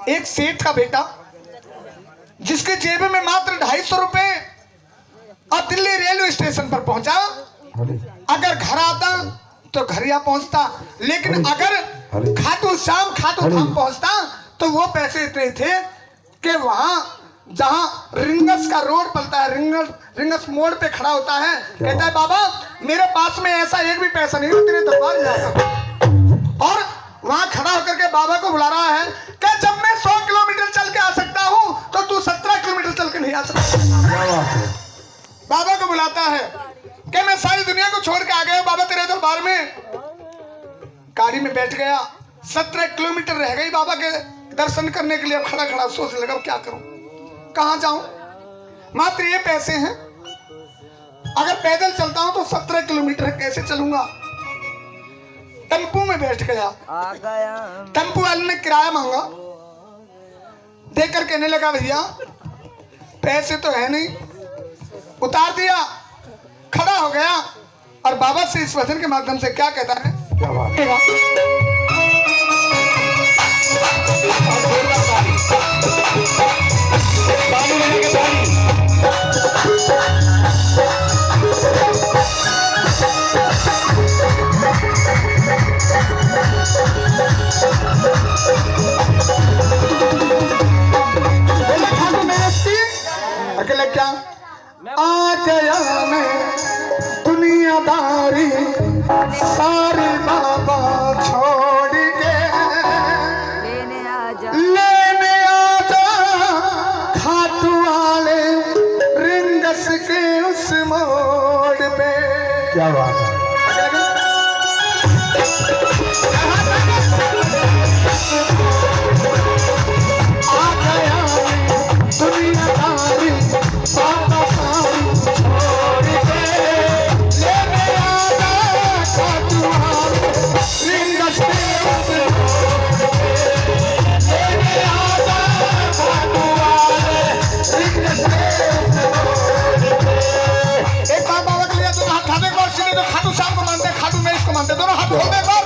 एक सेठ का बेटा जिसके जेब में मात्र 250 रुपए और दिल्ली रेलवे स्टेशन पर पहुंचा। अगर घर आता तो घर या पहुंचता, लेकिन अगर खाटू श्याम खाटू धाम पहुंचता तो वो पैसे इतने थे कि वहां जहां रिंगस का रोड पलता है, रिंगस मोड़ पे खड़ा होता है, कहता है बाबा मेरे पास में ऐसा एक भी पैसा नहीं, तेरे दरबार जा सकता। और वहां खड़ा होकर के बाबा को बुला रहा है कि जब मैं 100 किलोमीटर चल के आ सकता हूं तो तू 17 किलोमीटर चल के नहीं आ सकता। बाबा को बुलाता है कि मैं सारी दुनिया को छोड़ के आ गया बाबा तेरे दरबार में। गाड़ी में बैठ गया, 17 किलोमीटर रह गई बाबा के दर्शन करने के लिए। खड़ा खड़ा सोच लगा क्या करूं, कहां जाऊं, मात्र ये पैसे हैं, अगर पैदल चलता हूं तो 17 किलोमीटर कैसे चलूंगा। टेम्पू में बैठ गया, टेम्पू वाले ने किराया मांगा, देकर कहने लगा भैया पैसे तो है नहीं, उतार दिया, खड़ा हो गया और बाबा से इस वचन के माध्यम से क्या कहता है, क्या बात है? अकेले क्या आ गया मैं दुनियादारी सारी बाबा छोड़ के, लेने आजा खाटू वाले रिंगस के उस मोड़ पे। क्या बात है? आ गया मैं दुनियादारी बाबा सारी छोड़ के, लेने आजा खाटू वाले रिंगस के उस मोड़ पे, लेने आजा खाटू वाले रिंगस के उस मोड़ पे। एक बार बाबा के लिए दोनों हाथ उठाने को, सीधे तो खाटू श्याम को मानते, खाटू नरेश को मानते, दोनों हाथ खोलने को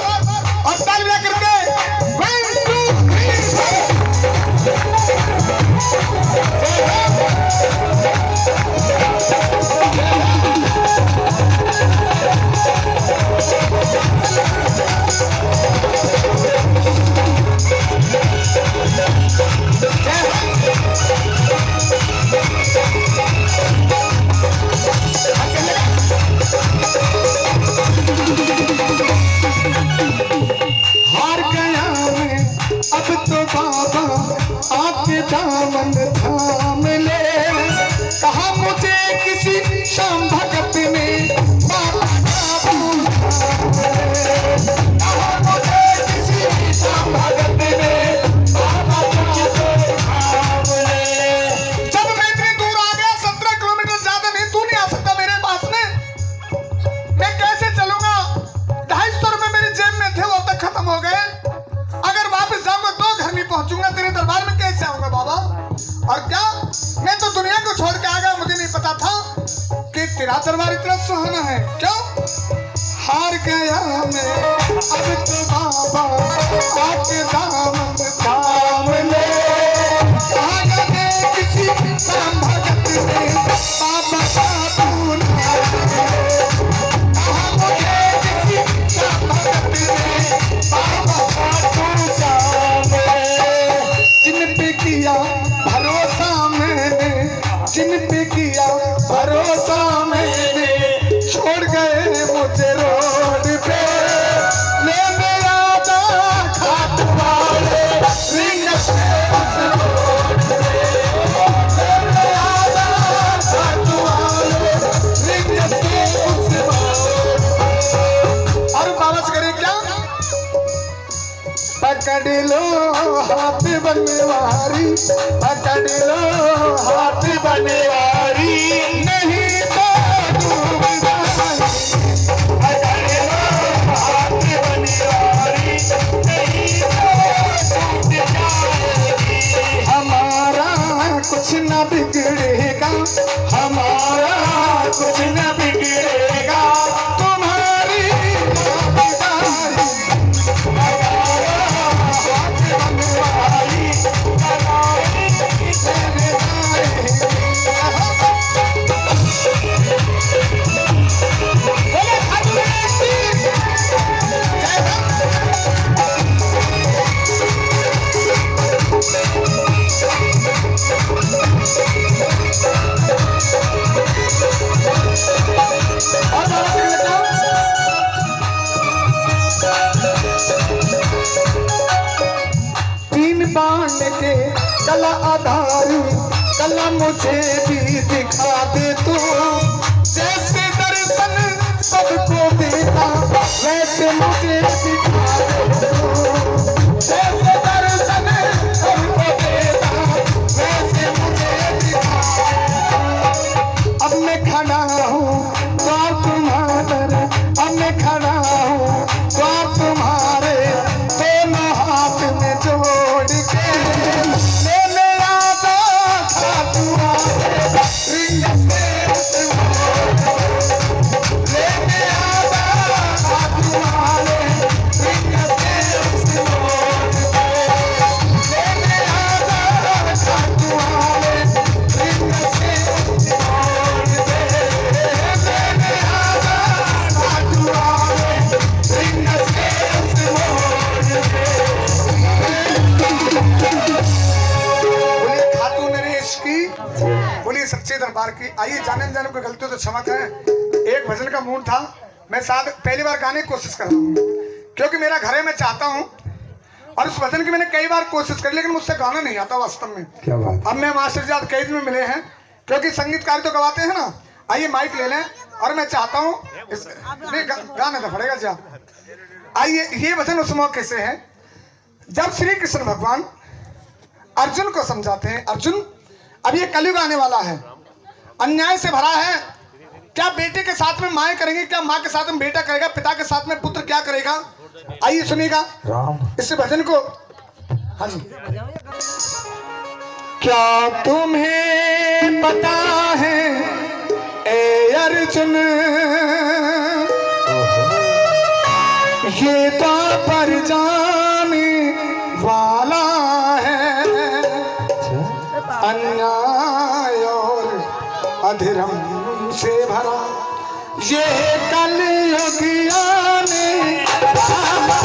और तालियां करके 1 2 3 हार गया मैं अब तो बाबा आपके दामन थाम ले, कहा मुझे किसी शाम भगत ने बाबा का फूल थाम ले, कहा मुझे किसी शाम भगत ने बाबा का फूल थाम ले। जब मैं इतनी दूर आ गया, 17 किलोमीटर ज्यादा नहीं, तू नहीं आ सकता मेरे पास में, मैं कैसे चलूंगा, 250 रुपए मेरी जेब में थे वो तक खत्म हो गए, अगर वापस जाऊंगा तो घर नहीं पहुंचूंगा, तेरे दरबार में कैसे आऊंगा बाबा। और क्या मैं तो दुनिया को छोड़ के आ गया, मुझे नहीं पता था कि तेरा दरबार इतना सुहाना है। क्यों हार गया मैं अब तो बाबा आके दामन थाम ले, कहा गए किसी शाम भगत ने बाबा का फूल थाम ले, कहा मुझे किसी शाम भगत ने बाबा का फूल थाम ले। जिन पे किया भरोसा मैंने, जिन पे किया भरोसा मैंने, छोड़ गए मुझे रोड पे, ले मेरा खाटू वाले पकड़ लो हाथ बनवारी, पकड़ लो हाथ बनवारी, नहीं तो डूब जाएगी। पकड़ लो हाथ बनवारी, नहीं तो डूब जाएगी। हमारा कुछ न बिगड़ेगा, हमारा कुछ न बिगड़ेगा, तुम्हारी भागीदारी। बांध के कला आधार, कला मुझे भी दिखा दे तू, जैसे दर्शन सबको देता वैसे मुझे दिखा दे तू, जैसे दर्शन सबको देता वैसे मुझे दिखा दे। अब मैं खड़ा हूँ तो तुम्हारे, अब मैं खड़ा हूँ तो तुम्हारे दोनों हाथ में जोड़ के ले आजा खाटुआ रिंग से ले आजा खाटुआ रिंग से ले आजा खाटुआ रिंग से बोलिए सच्चे दरबार की। आइए जाने जाने कोई गलती हो तो क्षमा करें। एक भजन का मूड था, मैं शायद पहली बार गाने की कोशिश कर रहा हूँ, क्योंकि मेरा घर है, मैं चाहता हूँ, और उस भजन की मैंने कई बार कोशिश करी लेकिन मुझसे गाना नहीं आता वास्तव में। क्या बात। अब मैं मास्टर जी कई दिन में मिले हैं, क्योंकि संगीतकार तो गवाते हैं ना। आइए माइक ले लें, और मैं चाहता हूँ गाना तो पड़ेगा जा। आइए, ये भजन उस मौके से है जब श्री कृष्ण भगवान अर्जुन को समझाते हैं, अर्जुन अब ये कलयुग आने वाला है, अन्याय से भरा है, क्या बेटे के साथ में माएँ करेंगे, क्या माँ के साथ में बेटा करेगा, पिता के साथ में पुत्र क्या करेगा। आइए सुनिएगा इस भजन को। हाँ जी। क्या तुम्हें पता है ए अर्जुन, ये द्वापर जाने वाला है, अन्याय और अधर्म से भरा ये कलयुग आने वाला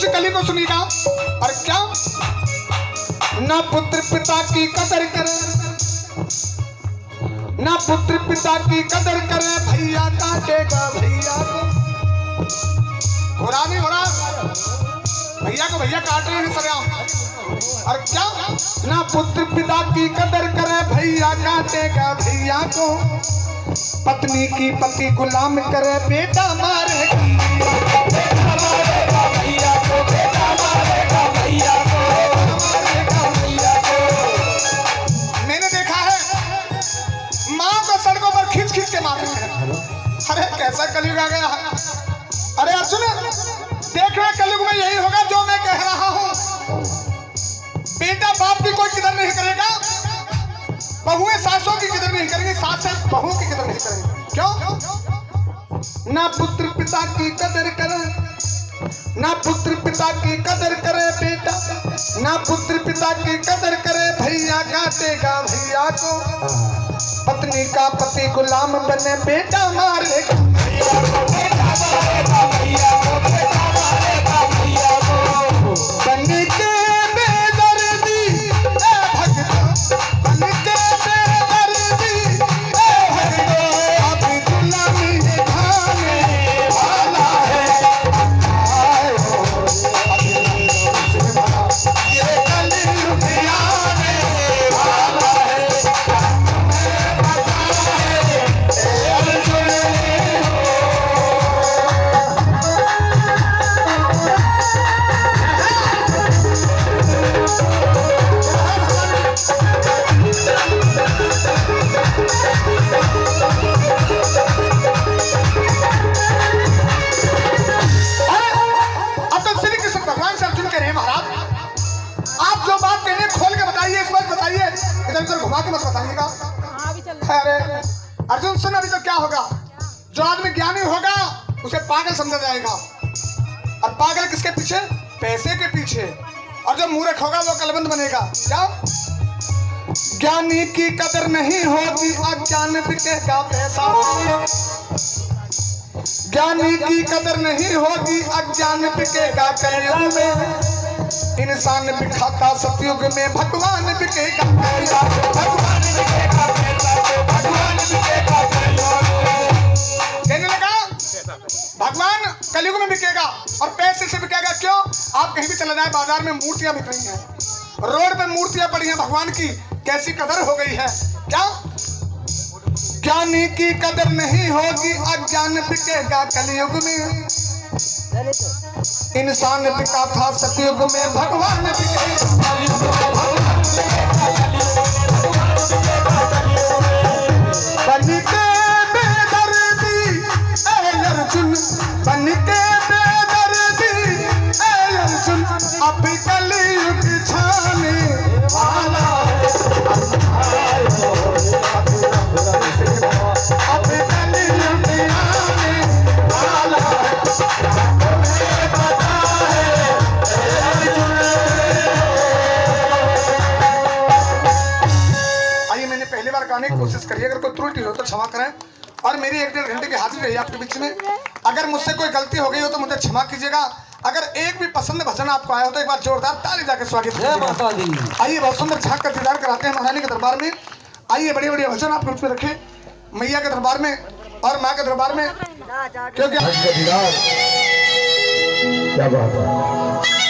कली को सुनिएगा। और क्या ना पुत्र पिता की कदर करे, ना पुत्र पिता की कदर करे, भैया काटेगा भैया को। हो रहा नहीं हो रहा, भैया को भैया काट रहे हैं सर। और क्या ना पुत्र पिता की कदर करे, भैया काटेगा भैया को। पत्नी की पति गुलाम करे, बेटा मारेगी बेटा मारेगा भैया को, बेटा मारेगा भैया को, मारेगा भैया को। मैंने देखा है माँ को सड़कों पर खींच के मारते हैं। अरे कैसा कलयुग आ गया। अरे अर्जुन देख बहुएं सासों की कदर नहीं करेंगे, सास बहुओं की कदर नहीं करेंगे। क्यों? ना पुत्र पिता की कदर करे, ना पुत्र पिता की कदर करे बेटा, ना पुत्र पिता की कदर करे भैया, काटेगा भैया को। पत्नी का पति गुलाम बने बेटा मारेगा भैया को, बेटा मारेगा भैया को, बेटा मारेगा भैया को। बन के बेदर्दी ए भगतो, बन के बेदर्दी ए भगतो, अब गुलामी निभाने वाला है। आए हो ये कलयुग आने वाला है। अब तो श्री कृष्ण भगवान से अर्जुन कह रहे हैं महाराज, आप जो बात कहने खोल के बताइए, इस बात बताइए, इधर उधर घुमा के मत बताइएगा। अरे अर्जुन सुन, अभी तो क्या होगा, जो आदमी ज्ञानी होगा उसे पागल समझा जाएगा, और पागल किसके पीछे? पैसे के पीछे। और जो मूर्ख होगा वो कलबंद बनेगा। क्या? ज्ञानी की कदर नहीं होगी, अज्ञान बिकेगा पैसा। ज्ञानी की कदर नहीं होगी, अज्ञान बिकेगा कलयुग में। इंसान बिकाता सतयुग में, भगवान बिकेगा पैसा, भगवान बिकेगा पैसा, भगवान बिकेगा कलयुग। कहने लगा भगवान कलयुग में बिकेगा, और पैसे से बिकेगा। क्यों? आप कहीं भी चले जाए, बाजार में मूर्तियां बिक रही हैं, रोड पे मूर्तियां पड़ी हैं भगवान की, कैसी कदर हो गई है। क्या? ज्ञानी की कदर नहीं होगी, अज्ञान बिकेगा कलयुग में। इंसान बिका था सतयुग में, भगवान बिकेगा कलयुग में, भगवान बिकेगा कलयुग में। बन के बेदर्दी ए अर्जुन, बन के बेदर्दी ए अर्जुन, अब कलयुग छाने वाला है। अब कलयुग आने वाला है। तुम्हें पता है अर्जुन। आइए, मैंने पहली बार गाने की कोशिश करी, अगर कोई त्रुटि हो तो क्षमा करें, और मेरी 1-1.5 घंटे की हाजिरी रही आपके बीच में। अगर मुझसे कोई गलती हो गई हो तो मुझे क्षमा कीजिएगा। अगर एक भी पसंद भजन आपको आया हो तो एक बार जोरदार ताली जाकर स्वागत कीजिएगा। आइए, बहुत सुंदर झांक का दीदार कराते हैं महारानी के दरबार में। आइए, बड़े बड़े भजन आप रूप में रखें मैया के दरबार में और माँ के दरबार में, क्योंकि क्या बात है।